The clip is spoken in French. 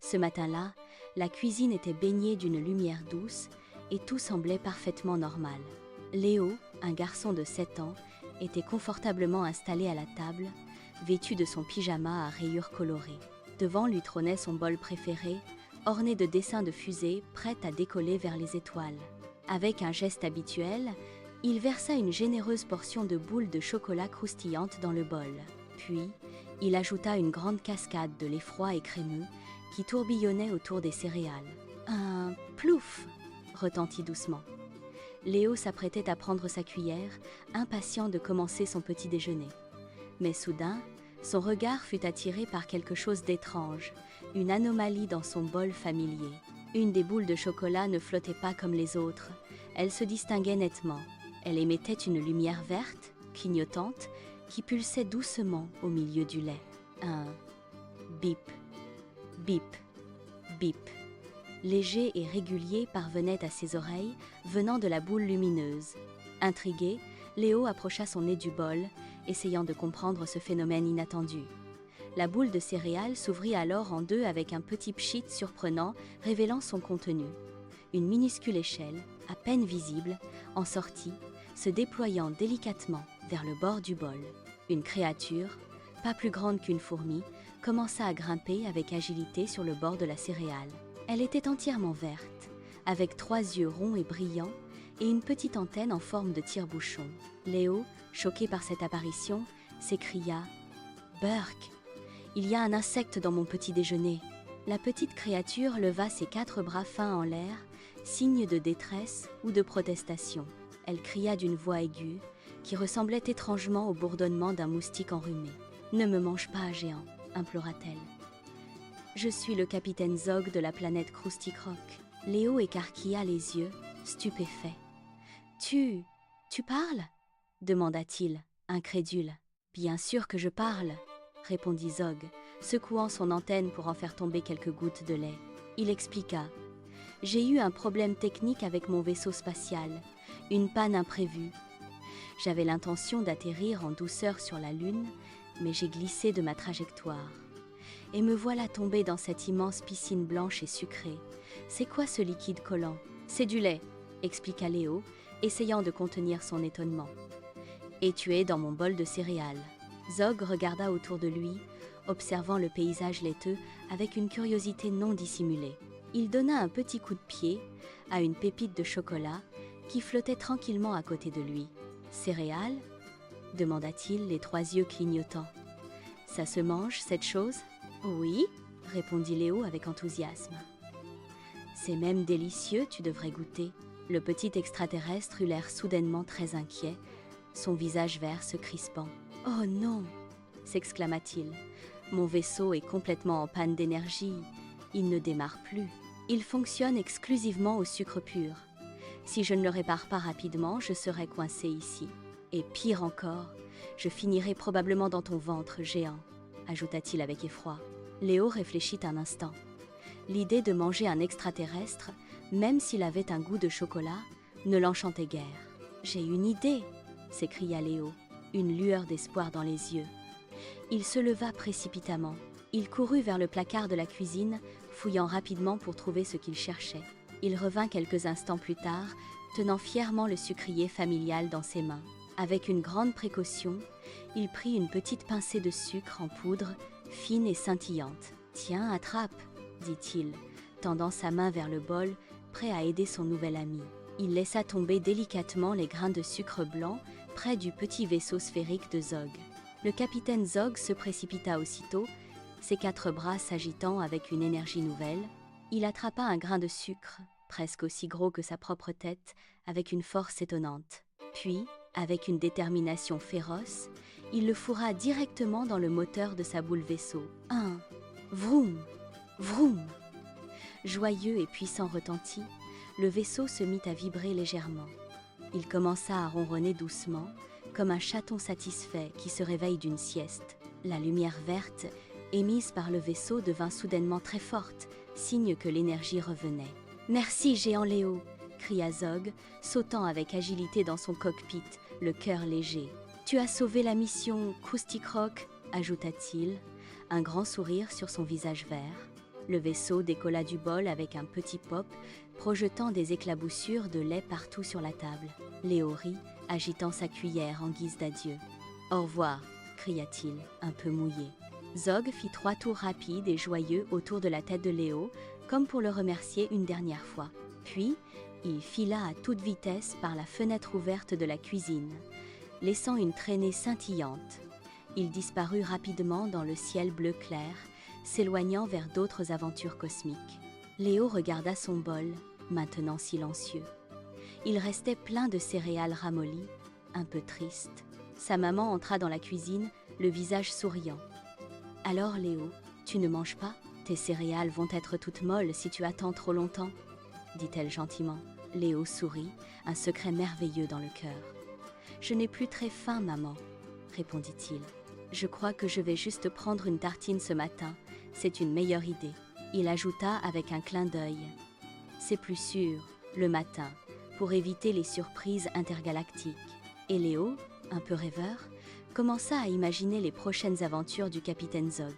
Ce matin-là, la cuisine était baignée d'une lumière douce et tout semblait parfaitement normal. Léo, un garçon de 7 ans, était confortablement installé à la table, vêtu de son pyjama à rayures colorées. Devant lui trônait son bol préféré, orné de dessins de fusées, prêtes à décoller vers les étoiles. Avec un geste habituel, il versa une généreuse portion de boules de chocolat croustillantes dans le bol. Puis, il ajouta une grande cascade de lait froid et crémeux qui tourbillonnait autour des céréales. Un plouf retentit doucement. Léo s'apprêtait à prendre sa cuillère, impatient de commencer son petit déjeuner. Mais soudain, son regard fut attiré par quelque chose d'étrange, une anomalie dans son bol familier. Une des boules de chocolat ne flottait pas comme les autres, elle se distinguait nettement. Elle émettait une lumière verte, clignotante, qui pulsait doucement au milieu du lait. Un bip, bip, bip. Léger et régulier parvenait à ses oreilles, venant de la boule lumineuse. Intrigué, Léo approcha son nez du bol, essayant de comprendre ce phénomène inattendu. La boule de céréales s'ouvrit alors en deux avec un petit pchit surprenant, révélant son contenu. Une minuscule échelle, à peine visible, en sortit, se déployant délicatement vers le bord du bol. Une créature, pas plus grande qu'une fourmi, commença à grimper avec agilité sur le bord de la céréale. Elle était entièrement verte, avec 3 yeux ronds et brillants et une petite antenne en forme de tire-bouchon. Léo, choqué par cette apparition, s'écria « Burk, il y a un insecte dans mon petit déjeuner !» La petite créature leva ses 4 bras fins en l'air, signe de détresse ou de protestation. Elle cria d'une voix aiguë, qui ressemblait étrangement au bourdonnement d'un moustique enrhumé. « Ne me mange pas, géant !» implora-t-elle. « Je suis le capitaine Zog de la planète Krusty Krok. » Léo écarquilla les yeux, stupéfait. « Tu parles ?» demanda-t-il, incrédule. « Bien sûr que je parle !» répondit Zog, secouant son antenne pour en faire tomber quelques gouttes de lait. Il expliqua. « J'ai eu un problème technique avec mon vaisseau spatial, une panne imprévue. J'avais l'intention d'atterrir en douceur sur la Lune, mais j'ai glissé de ma trajectoire. Et me voilà tombé dans cette immense piscine blanche et sucrée. C'est quoi ce liquide collant ? C'est du lait, expliqua Léo, essayant de contenir son étonnement. Et tu es dans mon bol de céréales. Zog regarda autour de lui, observant le paysage laiteux avec une curiosité non dissimulée. Il donna un petit coup de pied à une pépite de chocolat qui flottait tranquillement à côté de lui. « Céréales ?» demanda-t-il, les 3 yeux clignotants. « Ça se mange, cette chose ?»« Oui » répondit Léo avec enthousiasme. « C'est même délicieux, tu devrais goûter. » Le petit extraterrestre eut l'air soudainement très inquiet, son visage vert se crispant. « Oh non !» s'exclama-t-il. « Mon vaisseau est complètement en panne d'énergie. Il ne démarre plus. Il fonctionne exclusivement au sucre pur. Si je ne le répare pas rapidement, je serai coincé ici. Et pire encore, je finirai probablement dans ton ventre, géant, » ajouta-t-il avec effroi. Léo réfléchit un instant. L'idée de manger un extraterrestre, même s'il avait un goût de chocolat, ne l'enchantait guère. « J'ai une idée !» s'écria Léo, une lueur d'espoir dans les yeux. Il se leva précipitamment. Il courut vers le placard de la cuisine, fouillant rapidement pour trouver ce qu'il cherchait. Il revint quelques instants plus tard, tenant fièrement le sucrier familial dans ses mains. Avec une grande précaution, il prit une petite pincée de sucre en poudre, fine et scintillante. « Tiens, attrape !» dit-il, tendant sa main vers le bol, prêt à aider son nouvel ami. Il laissa tomber délicatement les grains de sucre blanc près du petit vaisseau sphérique de Zog. Le capitaine Zog se précipita aussitôt, ses 4 bras s'agitant avec une énergie nouvelle. Il attrapa un grain de sucre, presque aussi gros que sa propre tête, avec une force étonnante. Puis, avec une détermination féroce, il le fourra directement dans le moteur de sa boule vaisseau. Un vroom, vroom. Joyeux et puissant retentit, le vaisseau se mit à vibrer légèrement. Il commença à ronronner doucement, comme un chaton satisfait qui se réveille d'une sieste. La lumière verte, émise par le vaisseau, devint soudainement très forte, signe que l'énergie revenait. « Merci, géant Léo !» cria Zog, sautant avec agilité dans son cockpit, le cœur léger. « Tu as sauvé la mission Krusty Krok !» ajouta-t-il, un grand sourire sur son visage vert. Le vaisseau décolla du bol avec un petit pop, projetant des éclaboussures de lait partout sur la table. Léo rit, agitant sa cuillère en guise d'adieu. « Au revoir !» cria-t-il, un peu mouillé. Zog fit 3 tours rapides et joyeux autour de la tête de Léo, comme pour le remercier une dernière fois. Puis, il fila à toute vitesse par la fenêtre ouverte de la cuisine, laissant une traînée scintillante. Il disparut rapidement dans le ciel bleu clair, s'éloignant vers d'autres aventures cosmiques. Léo regarda son bol, maintenant silencieux. Il restait plein de céréales ramollies, un peu triste. Sa maman entra dans la cuisine, le visage souriant. « Alors Léo, tu ne manges pas ? Tes céréales vont être toutes molles si tu attends trop longtemps, » dit-elle gentiment. Léo sourit, un secret merveilleux dans le cœur. « Je n'ai plus très faim, maman, » répondit-il. « Je crois que je vais juste prendre une tartine ce matin, c'est une meilleure idée. » Il ajouta avec un clin d'œil. « C'est plus sûr, le matin, pour éviter les surprises intergalactiques. » Et Léo, un peu rêveur, commença à imaginer les prochaines aventures du capitaine Zog.